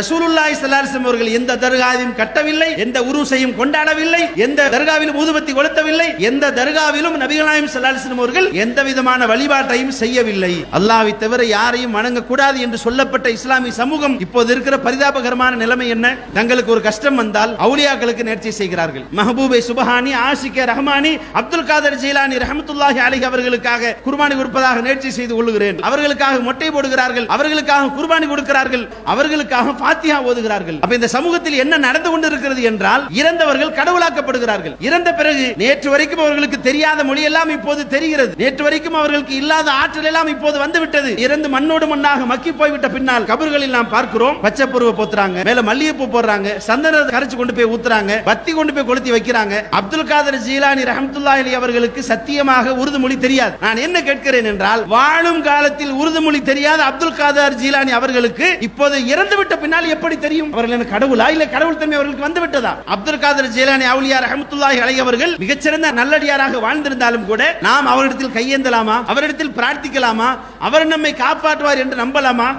ரசூலுல்லாஹி ஸல்லல்லாஹு அலைஹி வஸல்லம் அவர்கள் எந்த தர்காவையும் கட்டவில்லை, எந்த உருஸையும் கொண்டாடவில்லை, எந்த தர்காவிலும் ஊதுபத்தி கொளுத்தவில்லை, எந்த தர்காவிலும் நபிகள் நாயகம் ஸல்லல்லாஹு அலைஹி வஸல்லம் அவர்கள் எந்த விதமான வழிபாட்டையும் செய்யவில்லை. அல்லாஹ்வை தவிர யாரையும் வணங்கக்கூடாது என்று சொல்லப்பட்ட இஸ்லாமிய சமூகம் இப்போது இருக்கிற பரிதாபகரமான நிலைமை என்ன? தங்களுக்கு ஒரு கஷ்டம் வந்தால் அவுலியாக்களுக்கு நேர்ச்சி செய்கிறார்கள். மஹபூபே சுபஹானி, ஆஷிகே ரஹ்மானி, அப்துல் காதர் ஜீலானி ரஹ்மத்துல்லாஹி அலைஹி அவர்களுக்காக குர்பானி கொடுப்பதாக நேர்ச்சி செய்து கொள்கிறேன். அவர்களுக்காக மொட்டை போடுகிறார்கள், அவர்களுக்காக குர்பானி கொடுக்கிறார்கள், அவர்களுக்காக ஃபாத்திஹா ஓதுகிறார்கள். அப்ப இந்த சமூகத்தில் என்ன நடந்து கொண்டிருக்கிறது என்றால், இறந்தவர்கள் கடவுளாக்கப்படுகிறார்கள். இறந்த பிறகு நேற்று வரைக்கும் அவர்களுக்கு தெரியாத மொழி எல்லாம் இப்போது தெரிகிறது. நேற்று வரைக்கும் அவர்களுக்கு இல்லாத ஆற்றல் எல்லாம் இப்போது வந்துவிட்டது. இறந்து மண்ணோடு மண்ணாக மக்கி போய்விட்ட பின்னால் கபர்களில் நாம் பார்க்கிறோம், பச்சை பருவ போத்துறாங்க, மேல மல்லிகைப்பூ போடுறாங்க, சந்தனத்தை கரைச்சு கொண்டு போய் ஊத்துறாங்க, பத்தி கொண்டு போய் கொளுத்தி வைக்கிறாங்க. அப்துல் காதர் ஜீலானி ரஹ்மத்துல்லாஹி அலைஹி அவர்களுக்கு சத்தியமாக உருது மொழி தெரியாது. நான் என்ன கேட்கிறேன் என்றால், வாழும் காலத்தில் உருது மொழி தெரியாத அப்துல் காதர் ஜீலானி அவர்களுக்கு இப்போது இறந்து விட்ட பின்னால் எப்படி தெரியும்? அவர்கள் என்ன கடவுளா? இல்ல கடவுள் தன்மை அவர்களுக்கு வந்து விட்டதா? அப்துல் காதர் ஜீலானி அவுலியா ரஹ்மத்துல்லாஹி அலைஹி அவர்கள் மிகச்சிறந்த நல்லடியாராக வாழ்ந்திருந்தாலும் கூட நாம் அவரிடத்தில் கையேந்தலாமா? அவரிடத்தில் பிரார்த்திக்கலாமா? அவர் நம்மை காப்பாற்றுவார் என்று நம்பலாமா?